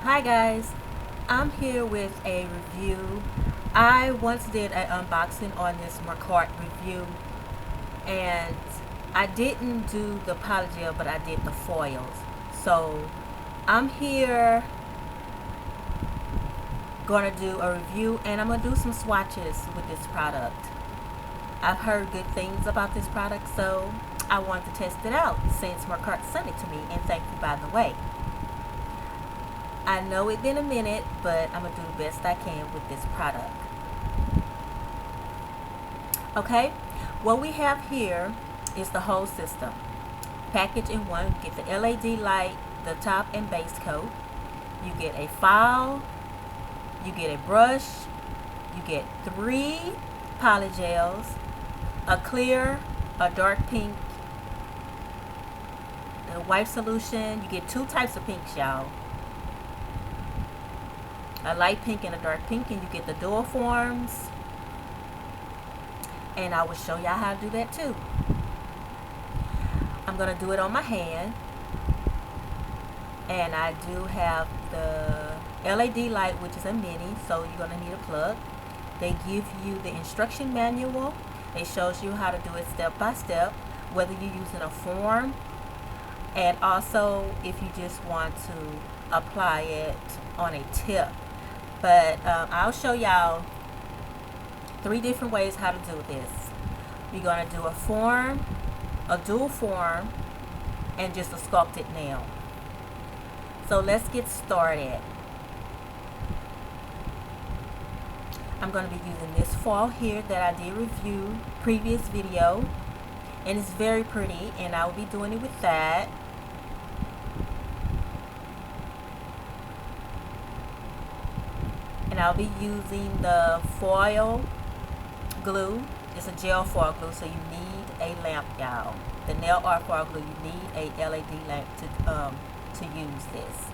Hi guys, I'm here with a review. I once did an unboxing on this Markartt review, and I didn't do the PolyGel, but I did the foils. So I'm here gonna do a review, and I'm gonna do some swatches with this product. I've heard good things about this product, so I wanted to test it out since Markartt sent it to me, and thank you by the way. I know it's been a minute, but I'm going to do the best I can with this product. Okay, what we have here is the whole system. Package in one, you get the LED light, the top and base coat. You get a file, you get a brush, you get 3 polygels, a clear, a dark pink, the white solution. You get 2 types of pinks, y'all. A light pink and a dark pink, and you get the dual forms, and I will show y'all how to do that too. I'm gonna do it on my hand, and I do have the LED light, which is a mini, so you're gonna need a plug. They give you the instruction manual. It shows you how to do it step by step, whether you're using a form, and also if you just want to apply it on a tip. But I'll show y'all 3 different ways how to do this. We're going to do a form, a dual form, and just a sculpted nail. So let's get started. I'm going to be using this foil here that I did review previous video, and it's very pretty, and I will be doing it with that. And I'll be using the foil glue. It's a gel foil glue, so you need a lamp, y'all. The nail art foil glue, you need a LED lamp to use this,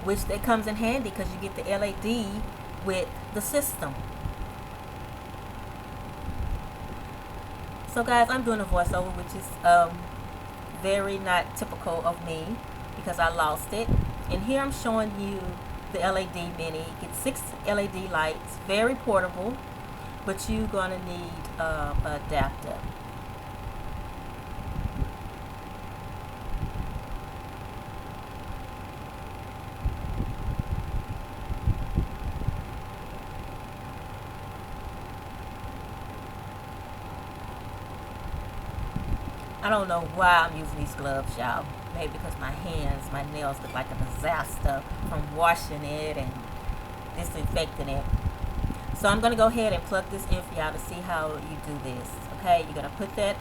which that comes in handy because you get the LED with the system. So guys, I'm doing a voiceover, which is very not typical of me because I lost it. And here I'm showing you the LED mini. You get 6 LED lights, very portable, but you're gonna need an adapter. I don't know why I'm using these gloves, y'all. Maybe because my nails look like a disaster from washing it and disinfecting it. So I'm going to go ahead and plug this in for y'all to see how you do this. Okay, you're going to put that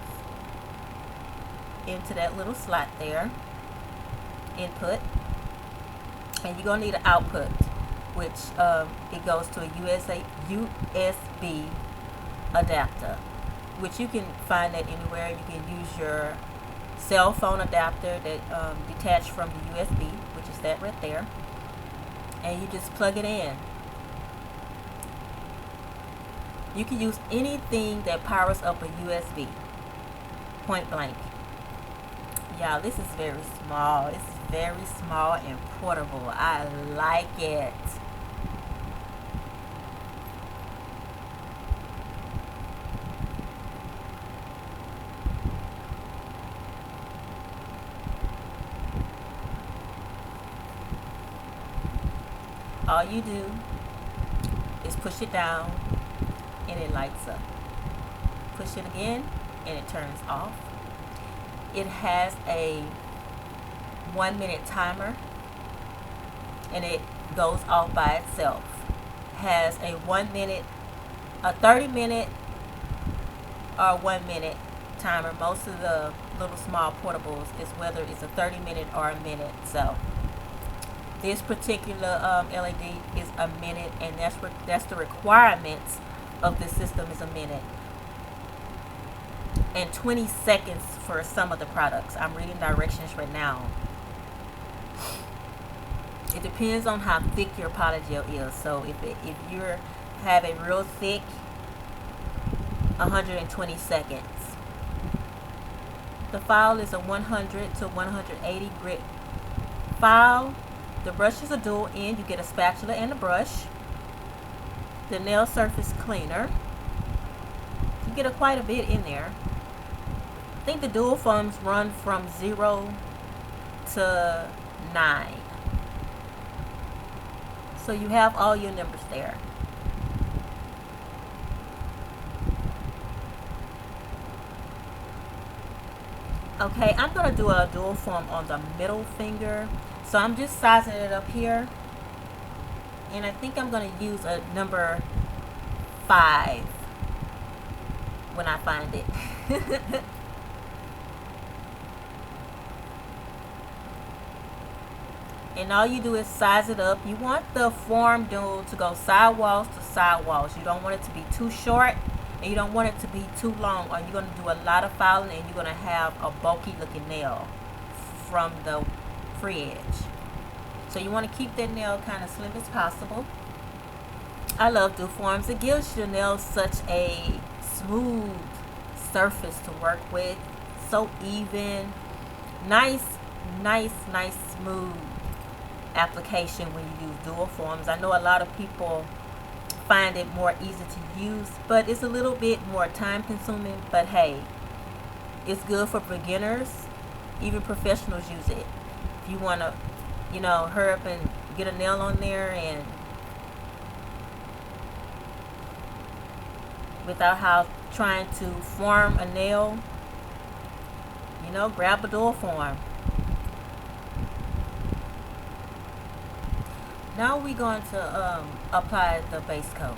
into that little slot there, input, and you're going to need an output, which it goes to a USB adapter, which you can find that anywhere. You can use your cell phone adapter that detached from the USB, which is that right there, and you just plug it in. You can use anything that powers up a USB, point blank. Y'all, this is very small. It's very small and portable. I like it. All you do is push it down and it lights up. Push it again and it turns off. It has a 1-minute timer and it goes off by itself. Has a 1 minute, a 30-minute, or 1 minute timer. Most of the little small portables is whether it's a 30-minute or a minute. So this particular LED is a minute, and that's the requirements of the system is a minute. And 20 seconds for some of the products. I'm reading directions right now. It depends on how thick your polygel is. So if you're having real thick, 120 seconds. The file is a 100 to 180 grit file. The brush is a dual end. You get a spatula and a brush. The nail surface cleaner. You get quite a bit in there. I think the dual foams run from 0 to 9. So you have all your numbers there. Okay, I'm going to do a dual foam on the middle finger. So I'm just sizing it up here. And I think I'm going to use a number 5 when I find it. And all you do is size it up. You want the form dual to go sidewalls to sidewalls. You don't want it to be too short, and you don't want it to be too long, or you're going to do a lot of filing and you're going to have a bulky looking nail from the free edge. So you want to keep that nail kind of slim as possible. I love dual forms. It gives your nails such a smooth surface to work with. So even. Nice smooth application when you use dual forms. I know a lot of people find it more easy to use, but it's a little bit more time consuming. But hey, it's good for beginners. Even professionals use it. If you want to, you know, hurry up and get a nail on there and without trying to form a nail, you know, grab a dual form. Now we're going to apply the base coat.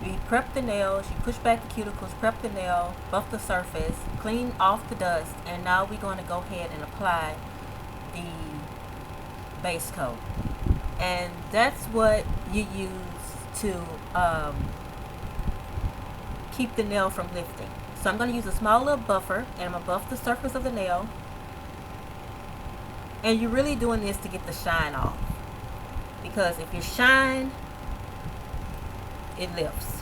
You prep the nails, you push back the cuticles, prep the nail, buff the surface, clean off the dust, and now we're going to go ahead and apply the base coat. And that's what you use to keep the nail from lifting. So I'm going to use a small little buffer, and I'm going to buff the surface of the nail. And you're really doing this to get the shine off. Because if you shine, it lifts.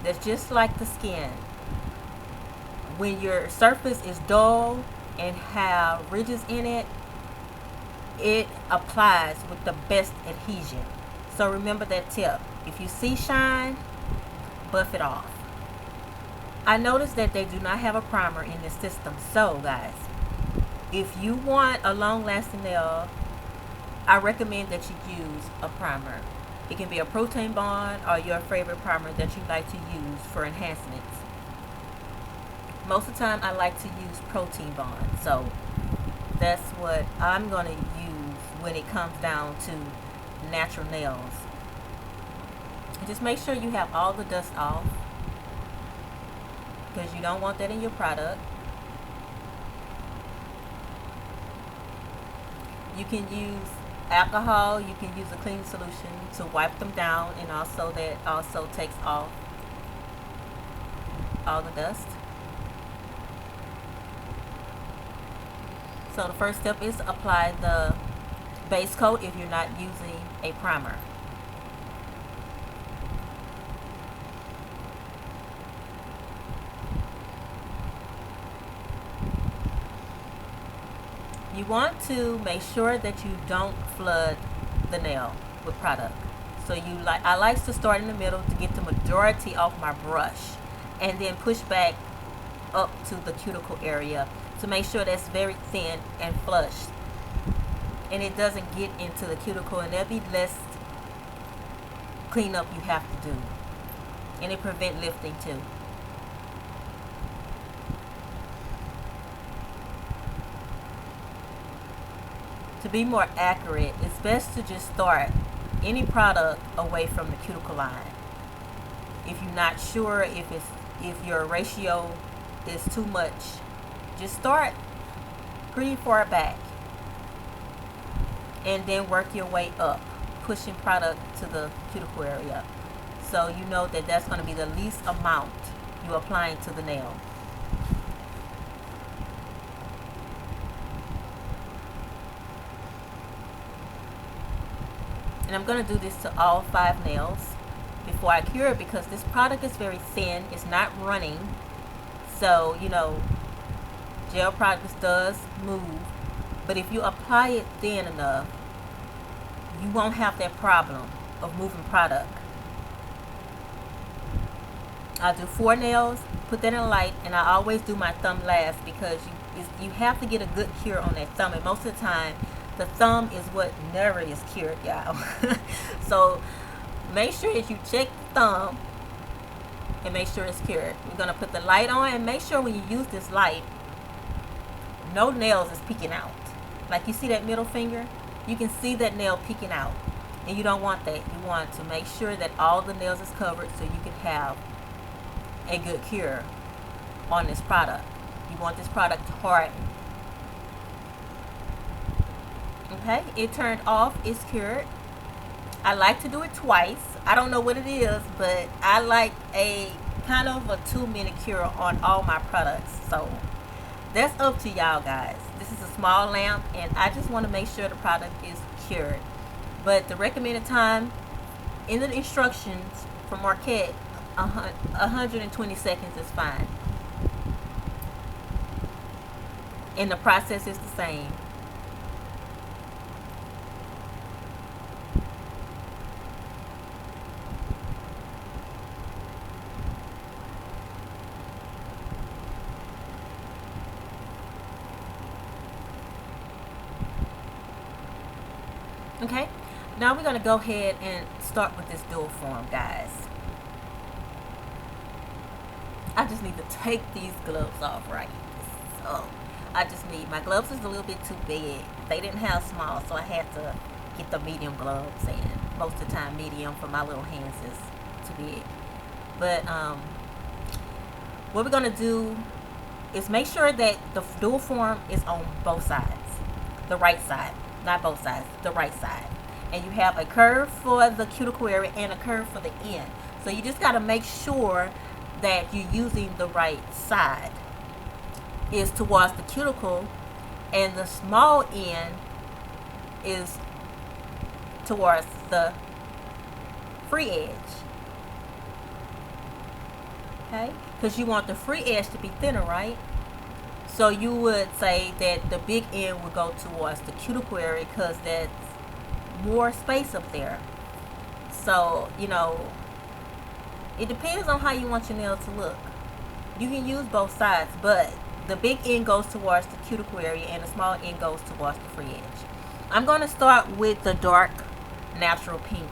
That's just like the skin. When your surface is dull and have ridges in it, it applies with the best adhesion. So remember that tip. If you see shine, buff it off. I noticed that they do not have a primer in this system. So guys, if you want a long-lasting nail, I recommend that you use a primer. It can be a protein bond or your favorite primer that you like to use for enhancements. Most of the time I like to use protein bond. So that's what I'm going to use when it comes down to natural nails. Just make sure you have all the dust off, because you don't want that in your product. You can use alcohol, you can use a cleaning solution to wipe them down, and also that also takes off all the dust. So the first step is to apply the base coat if you're not using a primer. You want to make sure that you don't flood the nail with product. So I like to start in the middle to get the majority off my brush, and then push back up to the cuticle area to make sure that's very thin and flushed, and it doesn't get into the cuticle, and there'll be less cleanup you have to do, and it prevents lifting too. To be more accurate, it's best to just start any product away from the cuticle line. If you're not sure if your ratio is too much, just start pretty far back and then work your way up, pushing product to the cuticle area, so you know that that's going to be the least amount you're applying to the nail. And I'm going to do this to all 5 nails before I cure it, because this product is very thin. It's not running. So, you know, gel products does move. But if you apply it thin enough, you won't have that problem of moving product. I do 4 nails, put that in light, and I always do my thumb last because you have to get a good cure on that thumb, and most of the time the thumb is what never is cured, y'all. So make sure that you check the thumb and make sure it's cured. We're going to put the light on, and make sure when you use this light, no nails is peeking out. Like you see that middle finger, you can see that nail peeking out, and you don't want that. You want to make sure that all the nails is covered so you can have a good cure on this product. You want this product to harden. Okay, it turned off, it's cured. I like to do it twice. I don't know what it is, but I like a kind of a 2-minute cure on all my products. So that's up to y'all guys. This is a small lamp, and I just want to make sure the product is cured. But the recommended time in the instructions from Markartt, 120 seconds is fine. And the process is the same. Okay, now we're going to go ahead and start with this dual form, guys. I just need to take these gloves off right. So I just need, my gloves is a little bit too big. They didn't have small, so I had to get the medium gloves, and most of the time medium for my little hands is too big. But what we're going to do is make sure that the dual form is on both sides. The right side, not both sides, the right side. And you have a curve for the cuticle area and a curve for the end. So you just got to make sure that you're using the right side. Is towards the cuticle, and the small end is towards the free edge. Okay, because you want the free edge to be thinner, right? So you would say that the big end would go towards the cuticle area because that's more space up there. So, you know, it depends on how you want your nail to look. You can use both sides, but the big end goes towards the cuticle area and the small end goes towards the free edge. I'm going to start with the dark natural pink.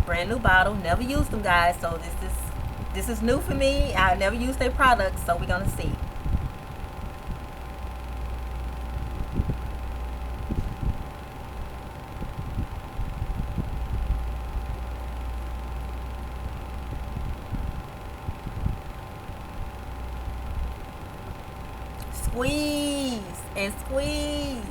Brand new bottle, never used them, guys, so this is new for me. I never used their products, so we're going to see. Squeeze and squeeze.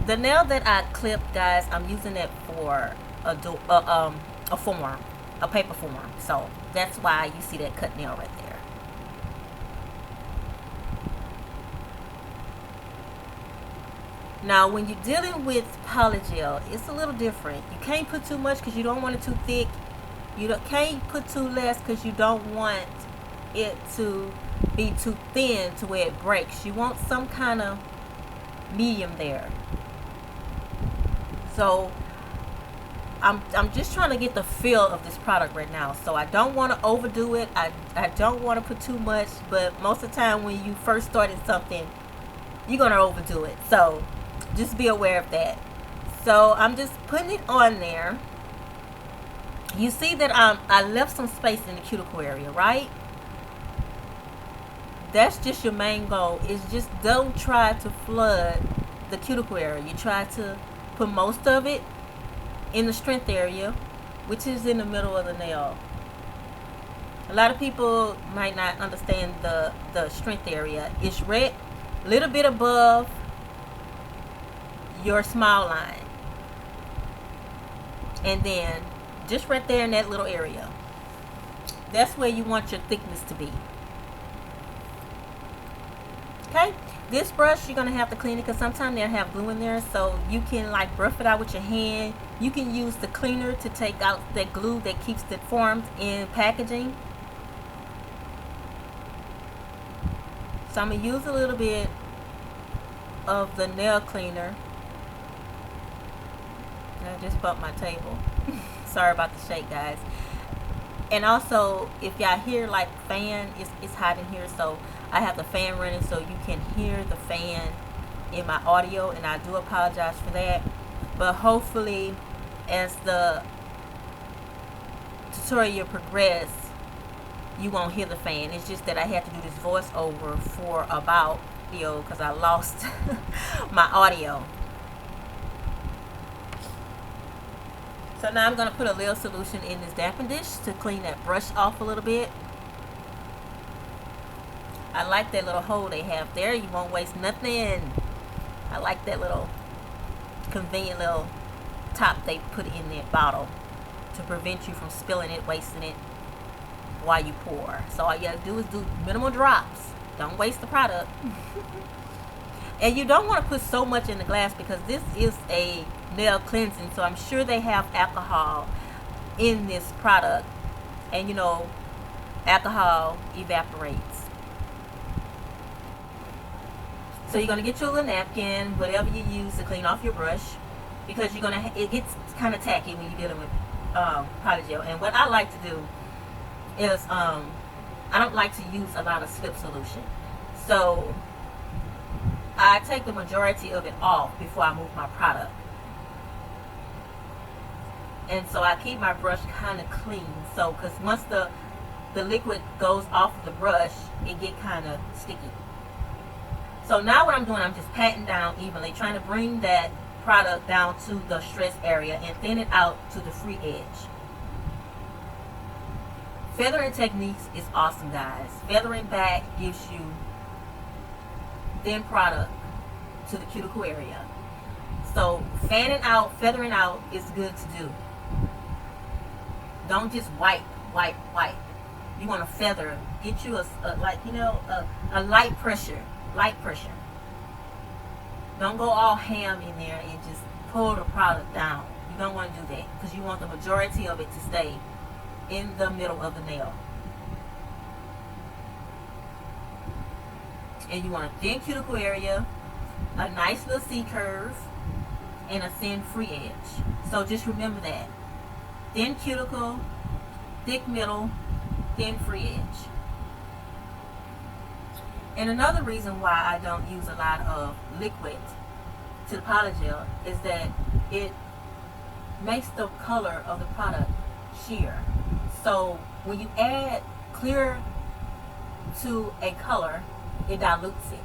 The nail that I clipped, guys, I'm using it for a form, a paper form. So that's why you see that cut nail right there. Now, when you're dealing with PolyGel, it's a little different. You can't put too much because you don't want it too thick. You can't put too less because you don't want it to be too thin to where it breaks. You want some kind of medium there. So I'm just trying to get the feel of this product right now. So I don't want to overdo it. I don't want to put too much, but most of the time when you first started something, you're going to overdo it. So just be aware of that. So I'm just putting it on there. You see that I left some space in the cuticle area, right? That's just your main goal. Is just don't try to flood the cuticle area. You try to put most of it in the strength area, which is in the middle of the nail. A lot of people might not understand the strength area. It's right a little bit above your smile line, and then just right there in that little area, that's where you want your thickness to be. Okay, this brush you're gonna have to clean it because sometimes they'll have glue in there, so you can like rough it out with your hand. You can use the cleaner to take out that glue that keeps the forms in packaging. So I'm going to use a little bit of the nail cleaner. I just bumped my table. Sorry about the shake, guys. And also, if y'all hear like fan, it's hot in here, so I have the fan running so you can hear the fan in my audio, and I do apologize for that. But hopefully, as the tutorial progresses, you won't hear the fan. It's just that I had to do this voiceover for about video because I lost my audio. So now I'm going to put a little solution in this dampen dish to clean that brush off a little bit. I like that little hole they have there. You won't waste nothing. I like that little convenient little top they put in that bottle to prevent you from spilling it, wasting it while you pour. So all you gotta do is do minimal drops. Don't waste the product. And you don't want to put so much in the glass because this is a nail cleansing, so I'm sure they have alcohol in this product, and you know alcohol evaporates. So you're gonna get your little napkin, whatever you use to clean off your brush, because you're gonna it gets kind of tacky when you're dealing with PolyGel. And what I like to do is I don't like to use a lot of slip solution, so I take the majority of it off before I move my product. And so I keep my brush kind of clean. So, because once the liquid goes off of the brush, it get kind of sticky. So now what I'm doing, I'm just patting down evenly, trying to bring that product down to the stress area and thin it out to the free edge. Feathering techniques is awesome, guys. Feathering back gives you thin product to the cuticle area. So fanning out, feathering out is good to do. Don't just wipe. You want to feather. Get you a light pressure. Don't go all ham in there and just pull the product down. You don't want to do that because you want the majority of it to stay in the middle of the nail. And you want a thin cuticle area, a nice little C curve, and a thin free edge. So just remember that. Thin cuticle, thick middle, thin free edge. And another reason why I don't use a lot of liquid to the PolyGel is that it makes the color of the product sheer. So when you add clear to a color, it dilutes it.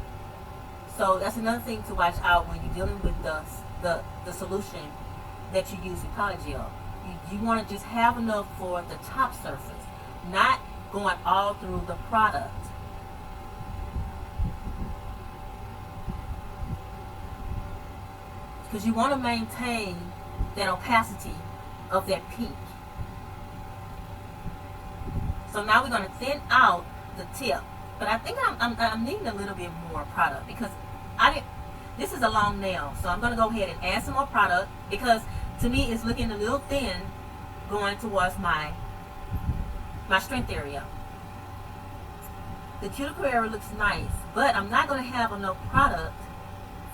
So that's another thing to watch out when you're dealing with the solution that you use with PolyGel. You want to just have enough for the top surface, not going all through the product. Because you want to maintain that opacity of that peak. So now we're going to thin out the tip. But I think I'm needing a little bit more product because this is a long nail. So I'm going to go ahead and add some more product because to me it's looking a little thin going towards my strength area. The cuticle area looks nice, but I'm not going to have enough product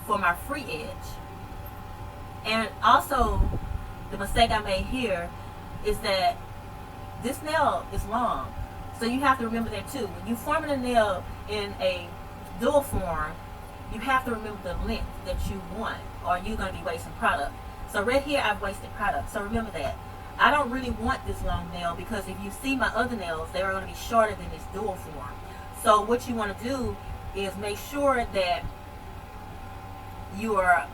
for my free edge. And also, the mistake I made here is that this nail is long. So you have to remember that too. When you're forming a nail in a dual form, you have to remember the length that you want or you're going to be wasting product. So right here, I've wasted product. So remember that. I don't really want this long nail because if you see my other nails, they're going to be shorter than this dual form. So what you want to do is make sure that you are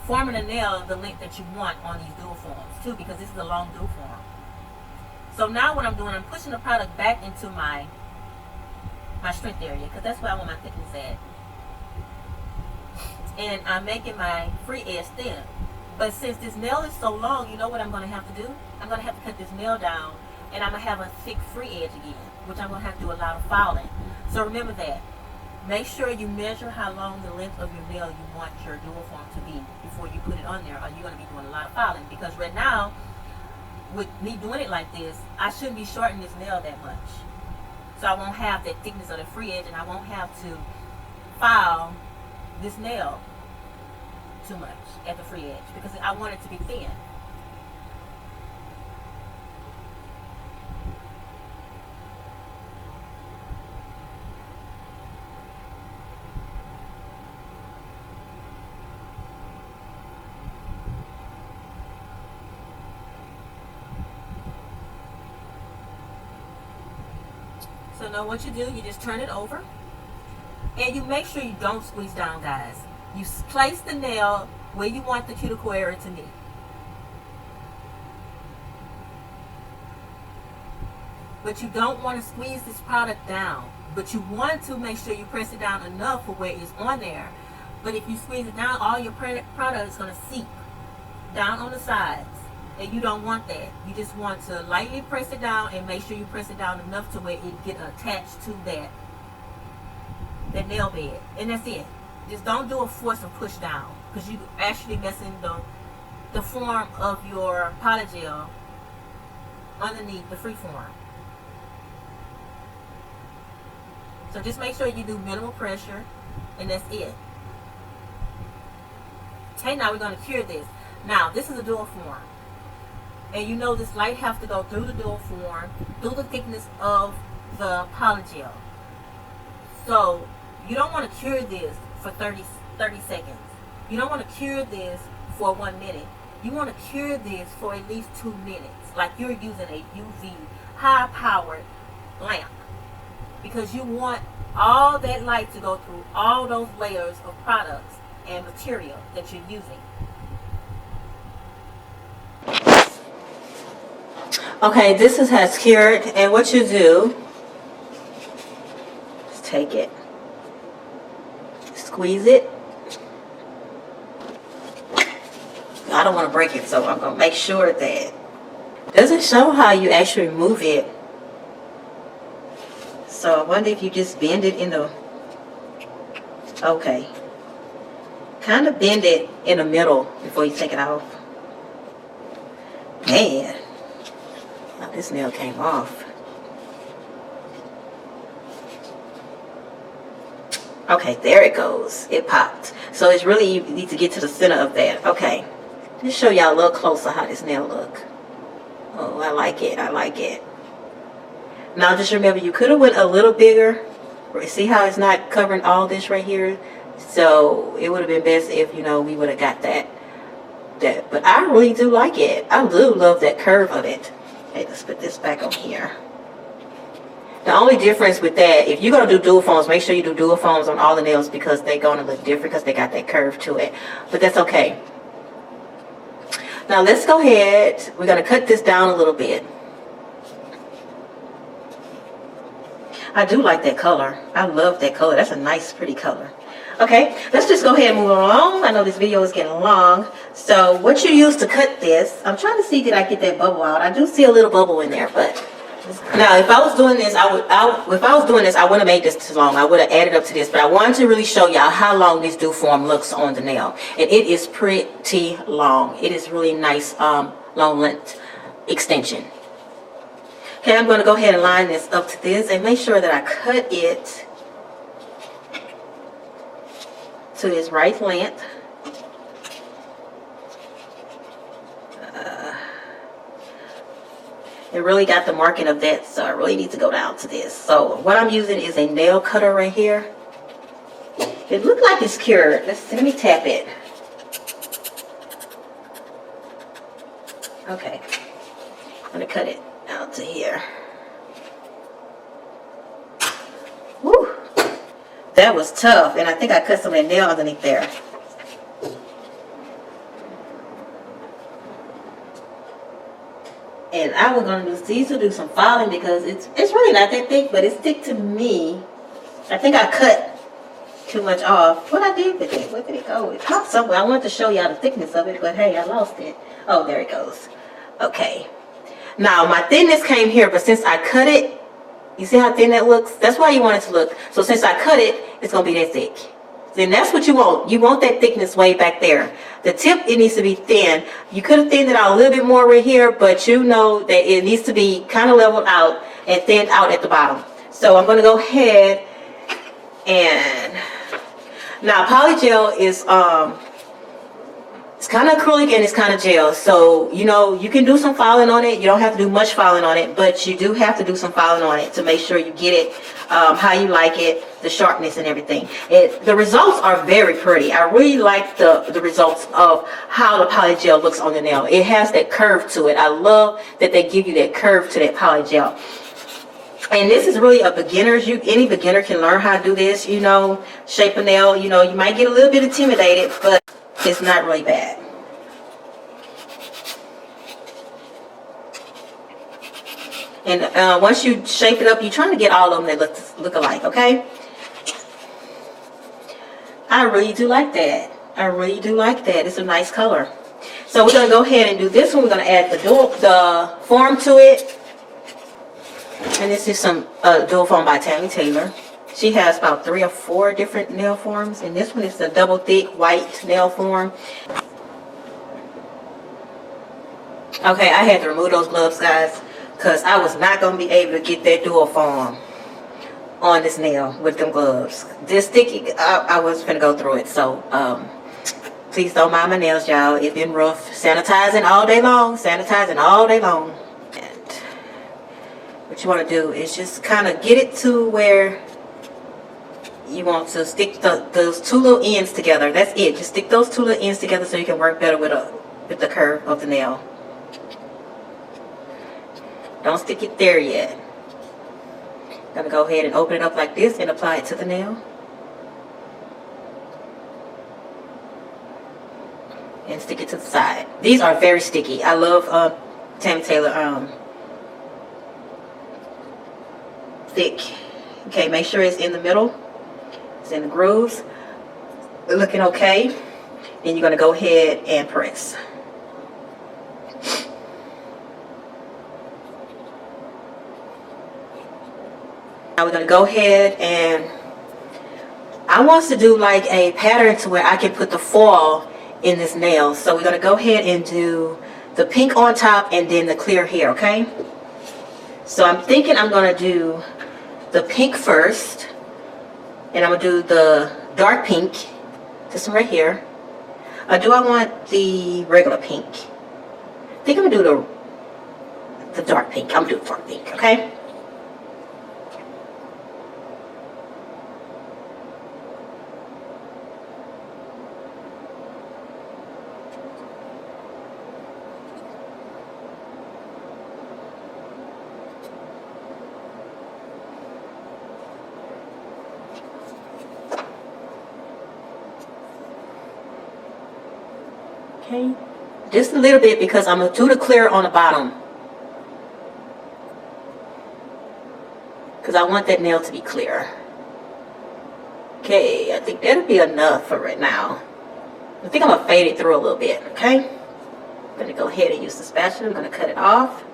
forming a nail the length that you want on these dual forms too, because this is a long dual form. So now what I'm doing, I'm pushing the product back into my strength area because that's where I want my thickness at. And I'm making my free edge thin. But since this nail is so long, you know what I'm going to have to do? I'm going to have to cut this nail down and I'm going to have a thick free edge again, which I'm going to have to do a lot of filing. So remember that. make sure you measure how long the length of your nail you want your dual form to be before you put it on there, or you're going to be doing a lot of filing. Because right now, with me doing it like this, I shouldn't be shortening this nail that much. So I won't have that thickness of the free edge, and I won't have to file this nail too much at the free edge, because I want it to be thin. So now what you do, you just turn it over, and you make sure you don't squeeze down, guys. You place the nail where you want the cuticle area to be. But you don't want to squeeze this product down. But you want to make sure you press it down enough for where it's on there. But if you squeeze it down, all your product is going to seep down on the sides. And you don't want that. You just want to lightly press it down and make sure you press it down enough to where it get attached to that nail bed. And that's it. Just don't do a force or push down, because you actually messing the form of your PolyGel underneath the free form. So just make sure you do minimal pressure, and that's it. Okay, now we're going to cure this. Now, this is a dual form. And you know this light have to go through the dual form, through the thickness of the PolyGel. So you don't want to cure this for 30 seconds. You don't want to cure this for 1 minute. You want to cure this for at least 2 minutes, like you're using a UV high-powered lamp, because you want all that light to go through all those layers of products and material that you're using. Okay, this has cured, and what you do is take it, squeeze it. I don't want to break it, so I'm going to make sure that it doesn't show how you actually remove it. So I wonder if you just bend it in the, okay, kind of bend it in the middle before you take it off. Man, now this nail came off. Okay, there it goes. It popped. So it's really, you need to get to the center of that. Okay, just show y'all a little closer how this nail look. Oh, I like it. I like it. Now just remember, you could have went a little bigger. See how it's not covering all this right here? So it would have been best if, you know, we would have got that. But I really do like it. I do love that curve of it. Okay, let's put this back on here. The only difference with that, if you're going to do dual foams, make sure you do dual foams on all the nails, because they're going to look different because they got that curve to it. But that's okay. Now let's go ahead. We're going to cut this down a little bit. I do like that color. I love that color. That's a nice, pretty color. Okay, let's just go ahead and move along. I know this video is getting long. So what you use to cut this, I'm trying to see, did I get that bubble out? I do see a little bubble in there, but now if I was doing this, I wouldn't have made this too long. I would have added up to this, but I wanted to really show y'all how long this dual form looks on the nail. And it is pretty long. It is really nice, long length extension. Okay, I'm going to go ahead and line this up to this and make sure that I cut it to its right length. It really got the marking of that, so I really need to go down to this. So what I'm using is a nail cutter right here. It looked like it's cured. Let me tap it. Okay, I'm going to cut it out to here. Woo! That was tough, and I think I cut some of that nail underneath there. And I was going to use these to do some filing, because it's really not that thick, but it's thick to me. I think I cut too much off. What I did with it? Where did it go? It popped somewhere. I wanted to show y'all the thickness of it, but hey, I lost it. Oh, there it goes. Okay. Now, my thinness came here, but since I cut it, you see how thin that looks? That's why you want it to look. So since I cut it, it's going to be that thick. Then that's what you want. You want that thickness way back there. The tip, it needs to be thin. You could have thinned it out a little bit more right here, but you know that it needs to be kind of leveled out and thinned out at the bottom. So I'm going to go ahead and now PolyGel is it's kind of acrylic and it's kind of gel. So you know you can do some filing on it. You don't have to do much filing on it, but you do have to do some filing on it to make sure you get it how you like it, the sharpness and everything. The results are very pretty. I really like the results of how the PolyGel looks on the nail. It has that curve to it. I love that they give you that curve to that PolyGel. And this is really a beginner's. Any beginner can learn how to do this, you know, shape a nail. You know, you might get a little bit intimidated, but it's not really bad. And once you shape it up, you're trying to get all of them that look alike, okay? I really do like that. I really do like that. It's a nice color. So we're going to go ahead and do this one. We're going to add the form to it. And this is some dual foam by Tammy Taylor. She has about 3 or 4 different nail forms. And this one is the double thick white nail form. Okay, I had to remove those gloves, guys, because I was not going to be able to get that dual foam on this nail with them gloves. This sticky, I was going to go through it. So, please don't mind my nails, y'all. It's been rough. Sanitizing all day long. Sanitizing all day long. And what you want to do is just kind of get it to where you want to stick those 2 little ends together. That's it. Just stick those 2 little ends together so you can work better with the curve of the nail. Don't stick it there yet. I'm going to go ahead and open it up like this and apply it to the nail. And stick it to the side. These are very sticky. I love Tammy Taylor thick. Okay, make sure it's in the middle. It's in the grooves. Looking okay. Then you're going to go ahead and press. Now we're going to go ahead and I want to do like a pattern to where I can put the foil in this nail. So we're going to go ahead and do the pink on top and then the clear here, okay? So I'm thinking I'm going to do the pink first. And I'm going to do the dark pink. This one right here. Do I want the regular pink? I think I'm going to do the dark pink. I'm going to do the dark pink, okay? Okay, just a little bit because I'm going to do the clear on the bottom. Because I want that nail to be clear. Okay, I think that'll be enough for right now. I think I'm going to fade it through a little bit, okay? I'm going to go ahead and use the spatula. I'm going to cut it off.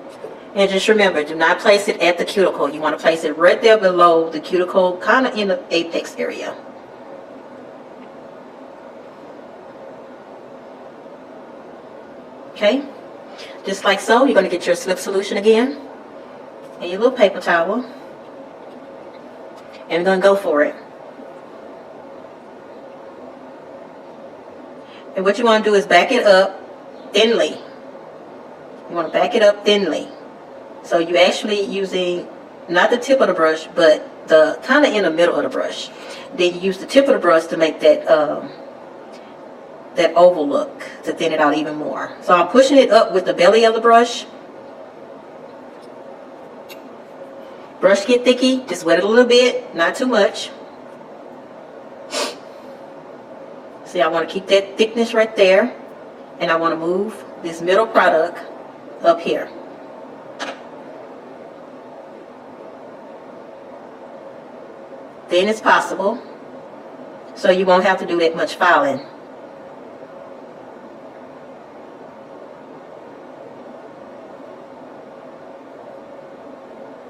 And just remember, do not place it at the cuticle. You want to place it right there below the cuticle, kind of in the apex area. Okay, just like so. You're going to get your slip solution again and your little paper towel, and we're going to go for it. And what you want to do is back it up thinly. You want to back it up thinly. So you're actually using not the tip of the brush, but the kind of in the middle of the brush. Then you use the tip of the brush to make that that oval look, to thin it out even more. So I'm pushing it up with the belly of the brush. Brush get thicky, just wet it a little bit, not too much. See, I want to keep that thickness right there, and I want to move this middle product up here. Thin as possible, so you won't have to do that much filing.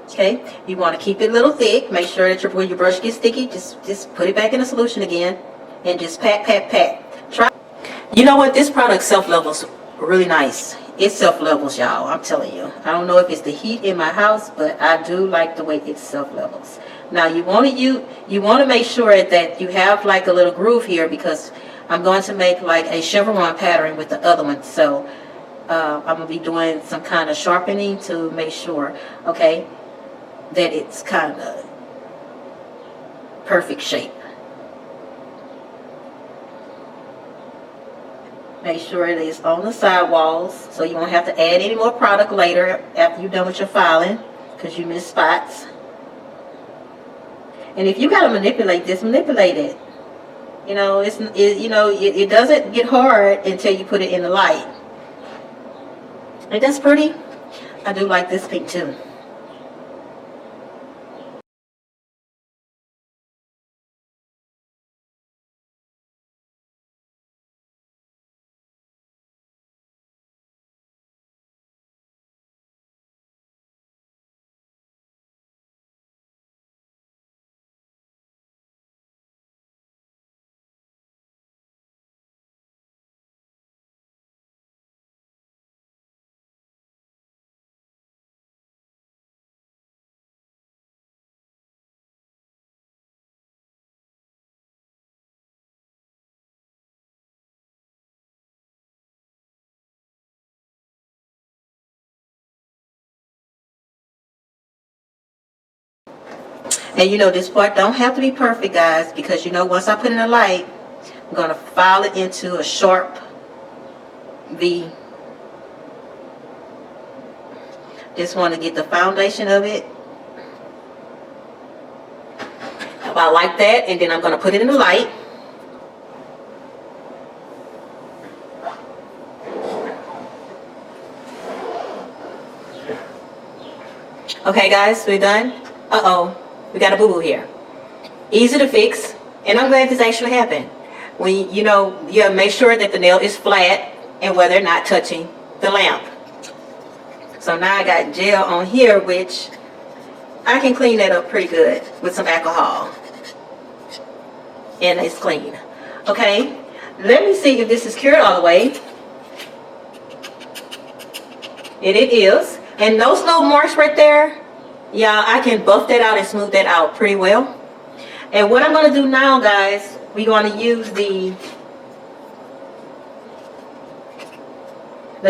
Okay, you want to keep it a little thick. Make sure that when your brush gets sticky, just put it back in the solution again, and just pat, pat, pat. Try. You know what? This product self-levels really nice. It self-levels, y'all. I'm telling you. I don't know if it's the heat in my house, but I do like the way it self-levels. Now you want to make sure that you have like a little groove here, because I'm going to make like a chevron pattern with the other one. So I'm going to be doing some kind of sharpening to make sure, okay, that it's kind of perfect shape. Make sure it is on the side walls, so you won't have to add any more product later after you're done with your filing, because you miss spots. And if you got to manipulate this, manipulate it. You know, it doesn't get hard until you put it in the light. And that's pretty. I do like this pink too. And you know, this part don't have to be perfect, guys, because you know, once I put in the light, I'm going to file it into a sharp V. Just want to get the foundation of it about like that, and then I'm going to put it in the light. Okay guys, we're done. We got a boo-boo here. Easy to fix, and I'm glad this actually happened. When you make sure that the nail is flat and where they're not touching the lamp. So now I got gel on here, which I can clean that up pretty good with some alcohol. And it's clean. Okay, let me see if this is cured all the way. And it is. And those little marks right there, yeah, I can buff that out and smooth that out pretty well. And what I'm going to do now, guys, we're going to use the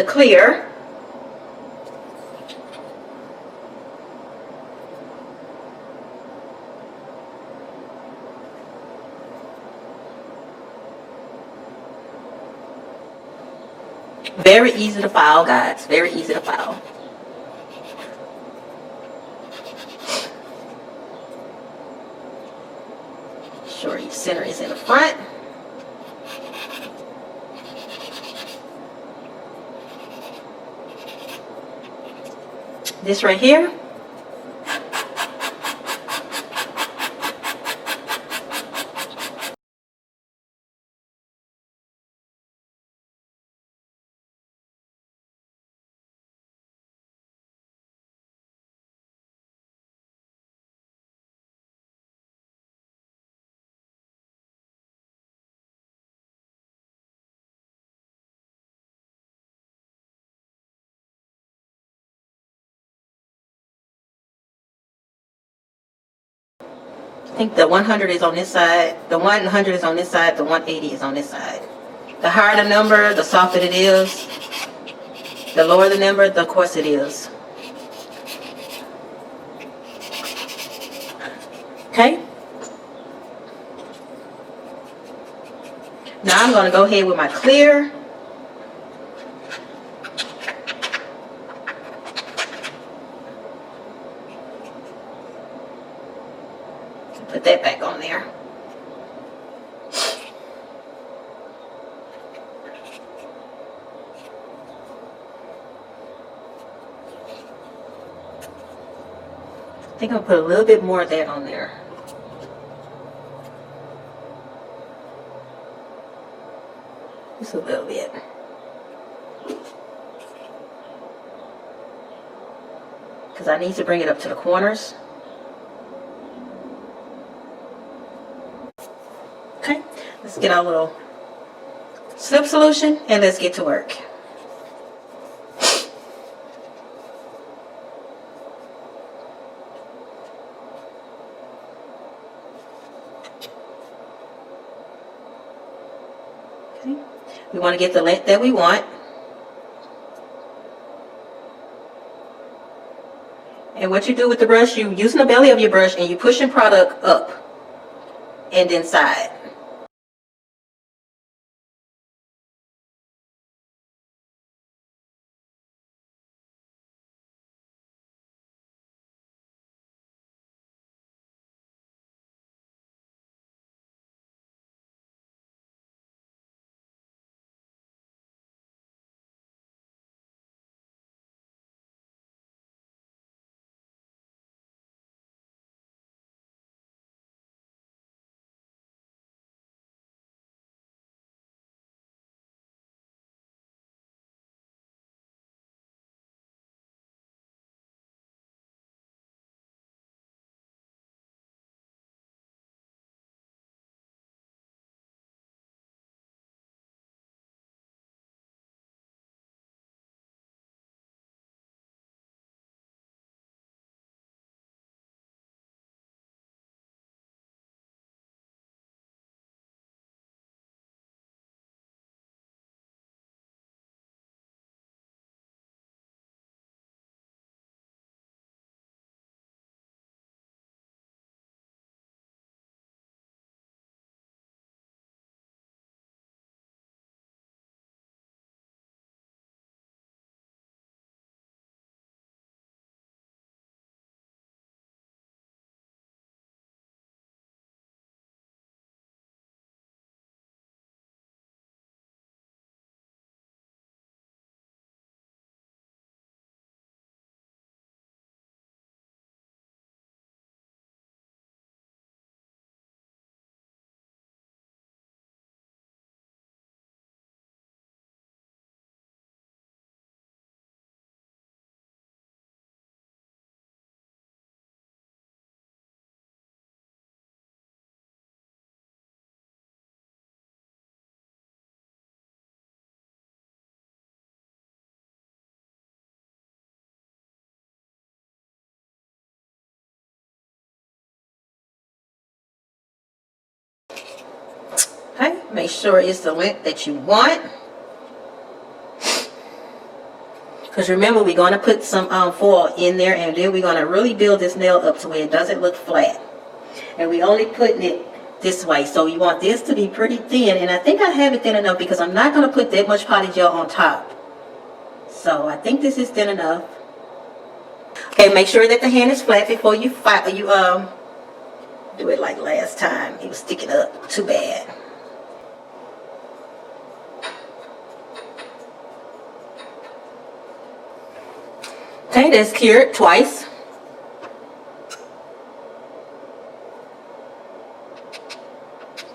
clear. Very easy to file, guys. Very easy to file. Sure your center is in the front. This right here. I think the 100 is on this side, the 100 is on this side, the 180 is on this side. The higher the number, the softer it is. The lower the number, the coarser it is. Okay? Now I'm going to go ahead with my clear. Put that back on there. I think I'll put a little bit more of that on there. Just a little bit. because I need to bring it up to the corners. Okay, let's get our little slip solution and let's get to work. Okay, we want to get the length that we want. And what you do with the brush, you using the belly of your brush and you pushing product up and inside. Okay, make sure it's the length that you want. Because remember, we're going to put some foil in there, and then we're going to really build this nail up to where it doesn't look flat. And we're only putting it this way. So you want this to be pretty thin, and I think I have it thin enough because I'm not going to put that much PolyGel on top. So I think this is thin enough. Okay, make sure that the hand is flat before you do it like last time. It was sticking up too bad. Okay, that's cured twice.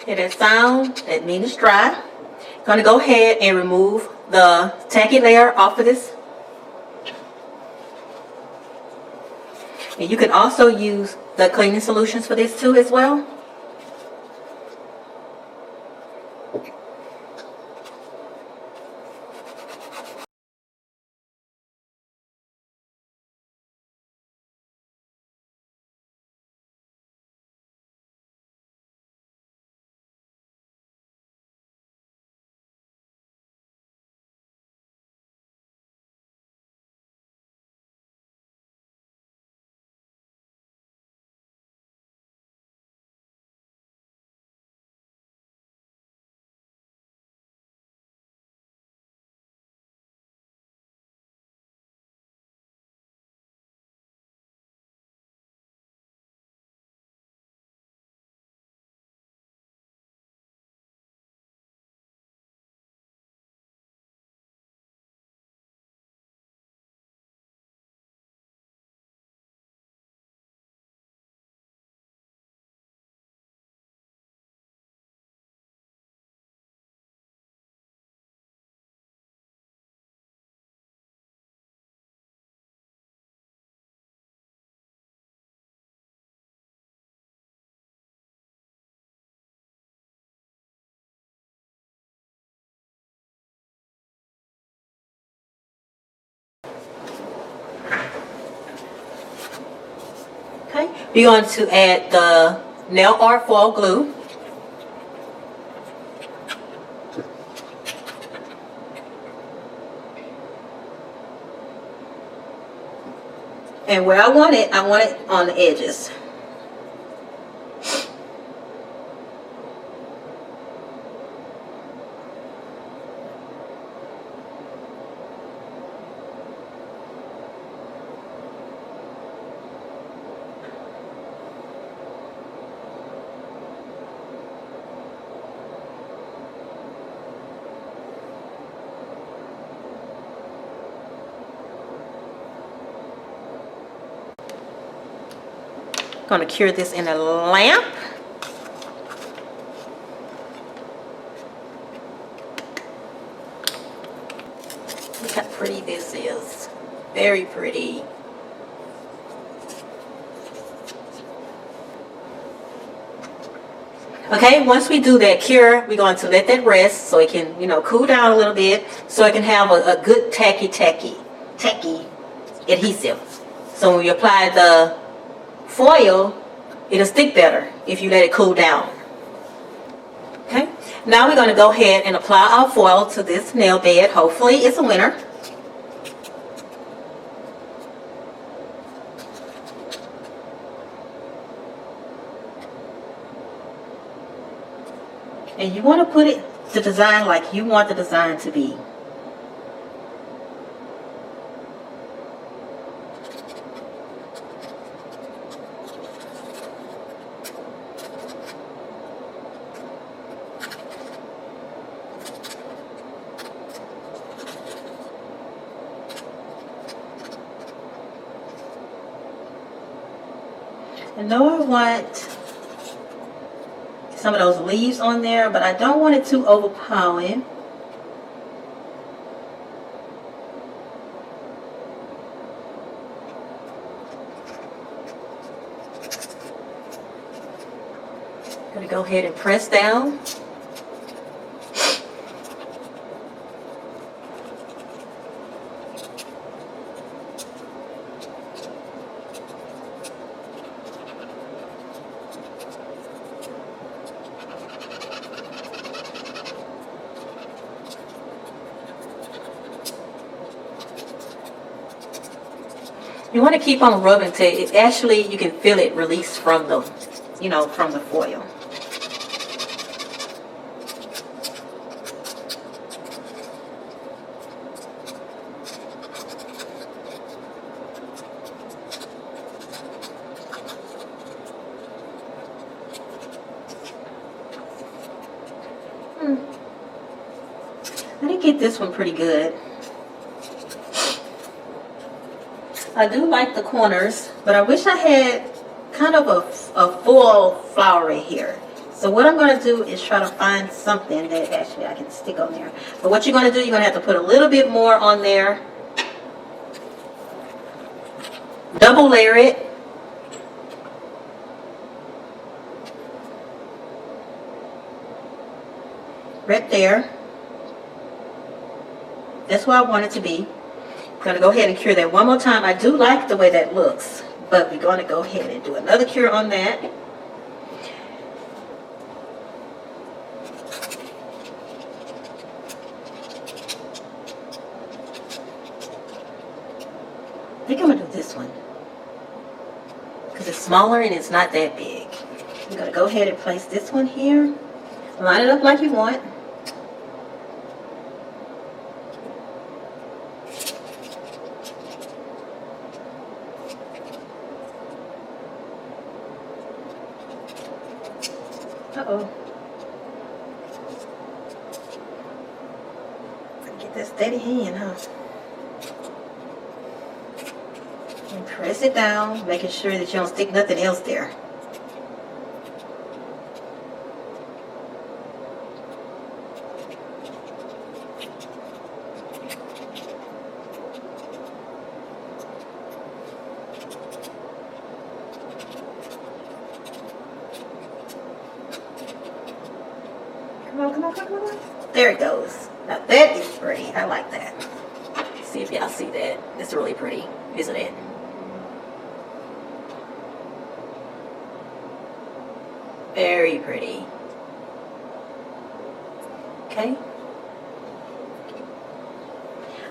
Hear that sound? That means it's dry. Gonna go ahead and remove the tacky layer off of this. And you can also use the cleaning solutions for this too as well. We're going to add the nail art foil glue. And where I want it on the edges. Going to cure this in a lamp. Look how pretty this is. Very pretty. Okay, once we do that cure, we're going to let that rest so it can, cool down a little bit, so it can have a good tacky adhesive. So when we apply the foil, it'll stick better if you let it cool down. Okay, now we're going to go ahead and apply our foil to this nail bed. Hopefully it's a winner. And you want to put the design like you want the design to be. I know I want some of those leaves on there, but I don't want it too overpowering. I'm going to go ahead and press down. You want to keep on rubbing till it actually, you can feel it release from the, from the foil. I did get this one pretty good. I do like the corners, but I wish I had kind of a full flower right here. So what I'm going to do is try to find something that actually I can stick on there. But what you're going to do, you're going to have to put a little bit more on there. Double layer it. Right there. That's where I want it to be. I'm going to go ahead and cure that one more time. I do like the way that looks, but we're going to go ahead and do another cure on that. I think I'm going to do this one because it's smaller and it's not that big. I'm going to go ahead and place this one here. Line it up like you want. Uh-oh. Get that steady hand, huh? And press it down, making sure that you don't stick nothing else there. Come on. There it goes. Now that is pretty. I like that. See if y'all see that. It's really pretty, isn't it? Very pretty. Okay.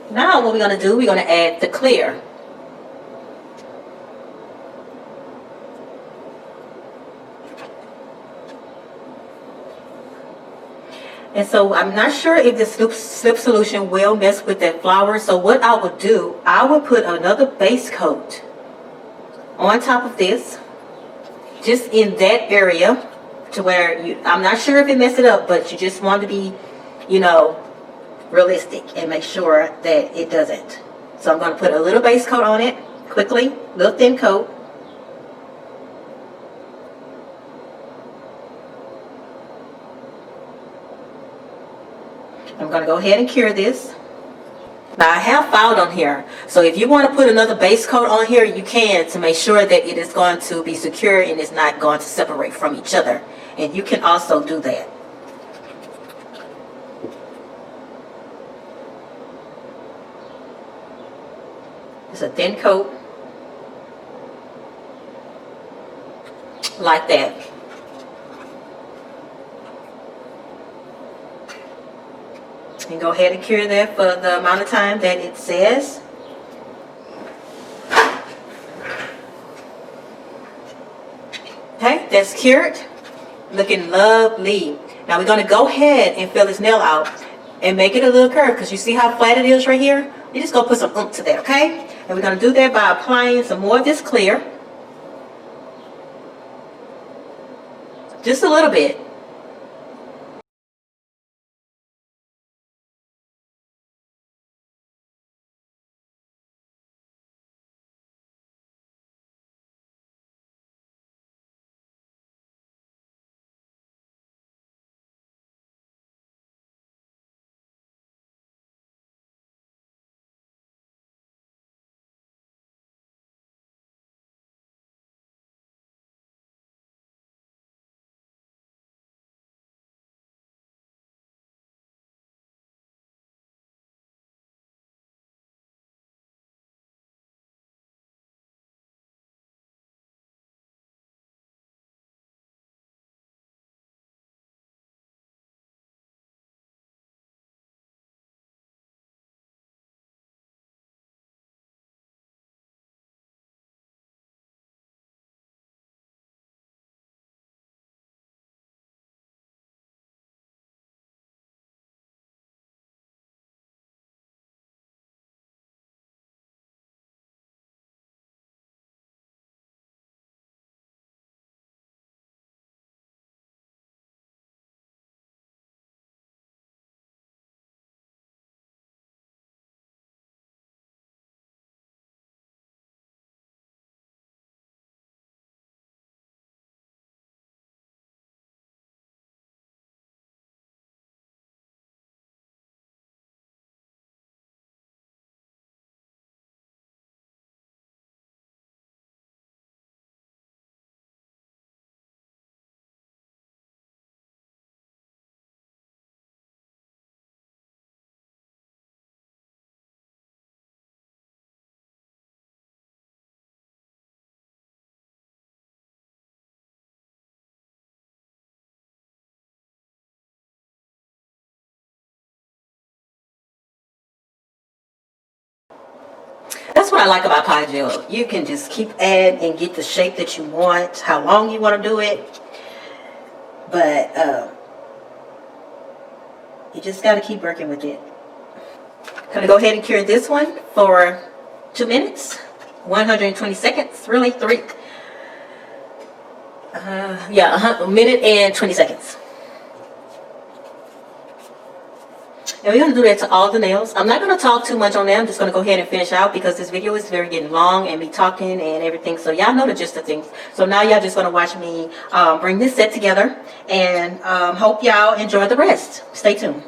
Now what we're going to do, we're going to add the clear. And so I'm not sure if the slip solution will mess with that flower. So what I would do, I would put another base coat on top of this, just in that area, to where I'm not sure if it messed it up, but you just want to be, you know, realistic and make sure that it doesn't. So I'm going to put a little base coat on it quickly, little thin coat. I'm going to go ahead and cure this. Now I have filed on here, so if you want to put another base coat on here, you can, to make sure that it is going to be secure and it's not going to separate from each other. And you can also do that. It's a thin coat, like that. And go ahead and cure that for the amount of time that it says. Okay, that's cured. Looking lovely. Now we're going to go ahead and fill this nail out and make it a little curve, because you see how flat it is right here? You're just going to put some oomph to that, okay? And we're going to do that by applying some more of this clear. Just a little bit. That's what I like about PolyGel. You can just keep adding and get the shape that you want, how long you want to do it. But you just got to keep working with it. Gonna go ahead and cure this one for 2 minutes, 120 seconds, really, a minute and 20 seconds. And we're going to do that to all the nails. I'm not going to talk too much on them. I'm just going to go ahead and finish out, because this video is very getting long and me talking and everything. So y'all know the gist of things. So now y'all just going to watch me bring this set together, and hope y'all enjoy the rest. Stay tuned.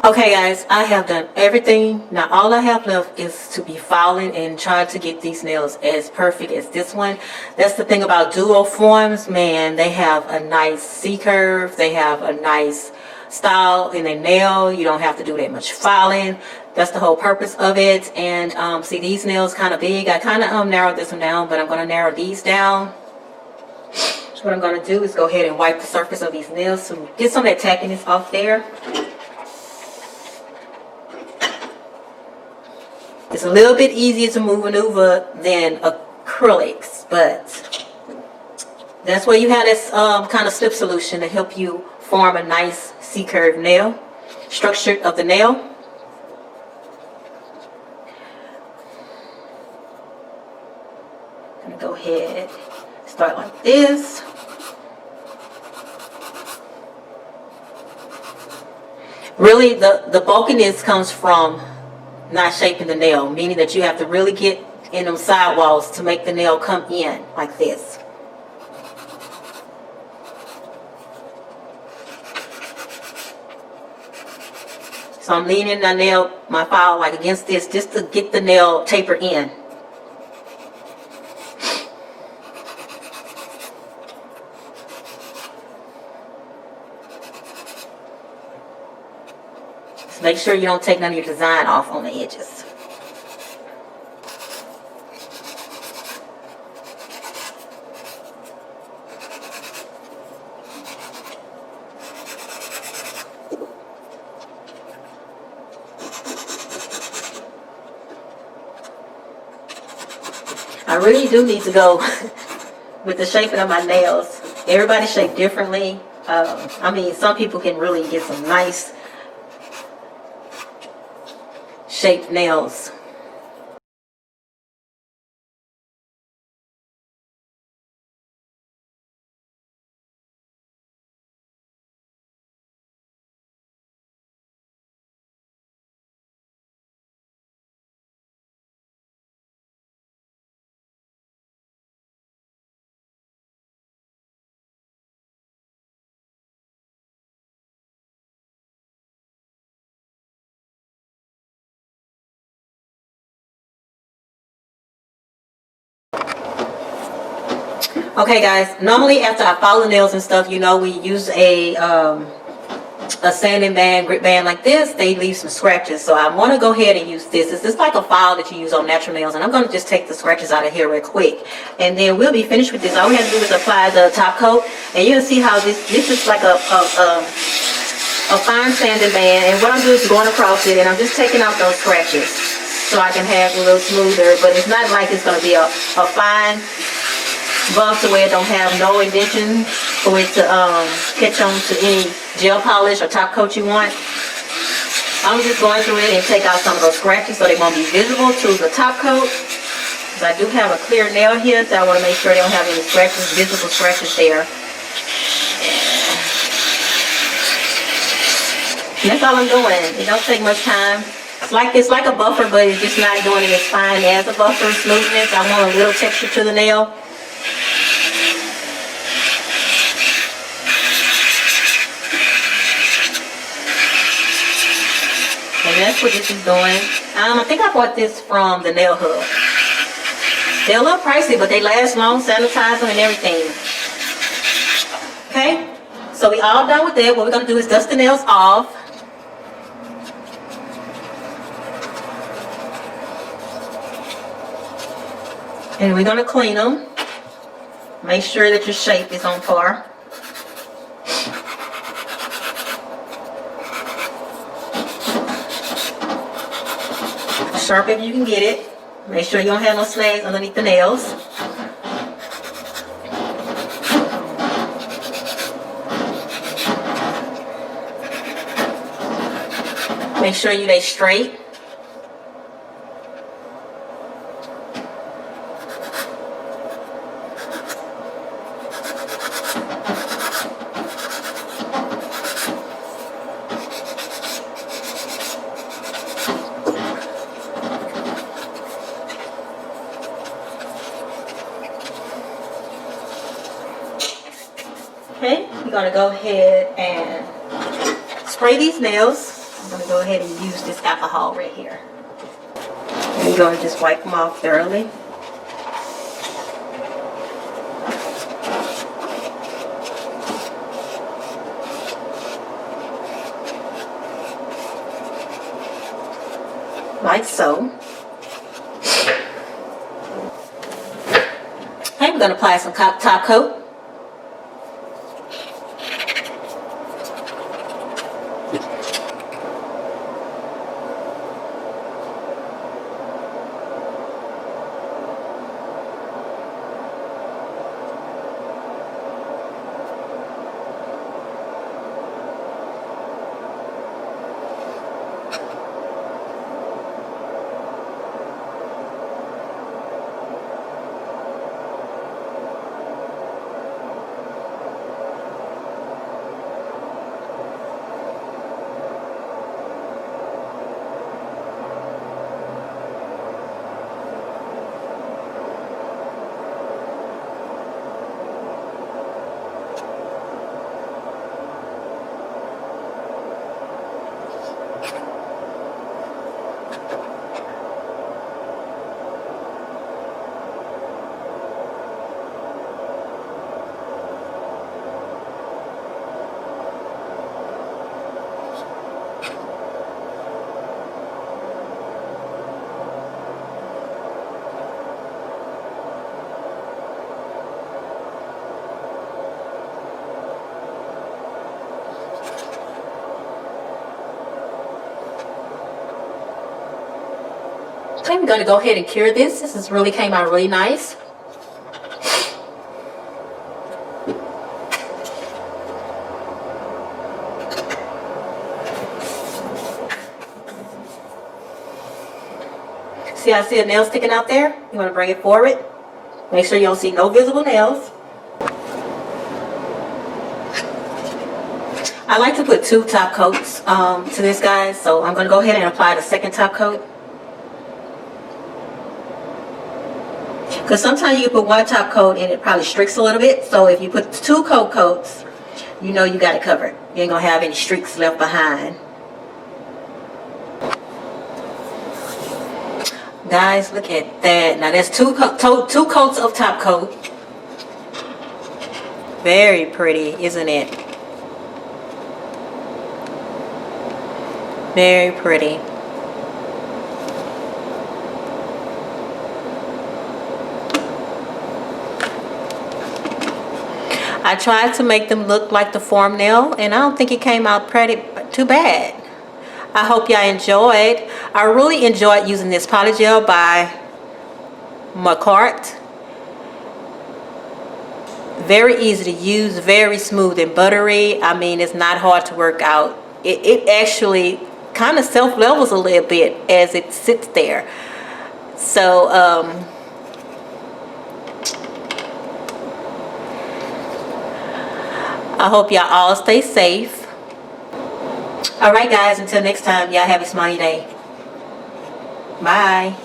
Okay guys, I have done everything. Now all I have left is to be filing and trying to get these nails as perfect as this one. That's the thing about duo forms, man. They have a nice C-curve. They have a nice style in their nail. You don't have to do that much filing. That's the whole purpose of it. And see, these nails kind of big. I kind of narrowed this one down, but I'm going to narrow these down. So what I'm going to do is go ahead and wipe the surface of these nails to get some of that tackiness off there. It's a little bit easier to maneuver than acrylics, but that's where you have this kind of slip solution to help you form a nice C-curve nail, structure of the nail. I'm going to go ahead, start like this. Really, the bulkiness comes from not shaping the nail, meaning that you have to really get in them sidewalls to make the nail come in like this. So I'm leaning my file like against this just to get the nail taper in. Make sure you don't take none of your design off on the edges. I really do need to go with the shaping of my nails. Everybody shape differently. I mean, some people can really get some nice shaped nails. Okay guys, normally after I file the nails and stuff, you know, we use a sanding band, grit band like this. They leave some scratches, so I want to go ahead and use this. It's just like a file that you use on natural nails, and I'm going to just take the scratches out of here real quick, and then we'll be finished with this. All we have to do is apply the top coat, and you'll see how this is like a fine sanding band, and what I'm doing is going across it, and I'm just taking out those scratches so I can have it a little smoother, but it's not like it's going to be a fine buff to where it don't have no indentation for it to catch on to any gel polish or top coat you want. I'm just going through it and take out some of those scratches so they won't be visible to the top coat. Because I do have a clear nail here, so I want to make sure they don't have any scratches, visible scratches there. And that's all I'm doing. It don't take much time. It's like a buffer, but it's just not doing it as fine as a buffer. Smoothness, I want a little texture to the nail. And that's what this is doing. I think I bought this from the Nail Hub. They're a little pricey, but they last long, sanitize them and everything. Okay, so we all done with that. What we're going to do is dust the nails off. And we're going to clean them. Make sure that your shape is on par. Sharp if you can get it. Make sure you don't have no snags underneath the nails. Make sure you lay straight. Okay, you're going to go ahead and spray these nails. I'm going to go ahead and use this alcohol right here. I'm going to just wipe them off thoroughly. Like so. Okay, we're going to apply some top coat. I'm going to go ahead and cure this. This has really came out really nice. See, I see a nail sticking out there. You want to bring it forward. Make sure you don't see no visible nails. I like to put 2 top coats to this, guys. So I'm going to go ahead and apply the second top coat. Because sometimes you can put 1 top coat and it probably streaks a little bit. So if you put 2 coats, you know you got it covered. You ain't going to have any streaks left behind. Guys, look at that. Now that's 2 coats of top coat. Very pretty, isn't it? Very pretty. I tried to make them look like the form nail, and I don't think it came out too bad. I hope y'all enjoyed. I really enjoyed using this PolyGel by Markartt. Very easy to use, very smooth and buttery. I mean, it's not hard to work out. It actually kind of self-levels a little bit as it sits there. So, I hope y'all all stay safe. Alright guys, until next time, y'all have a smiley day. Bye.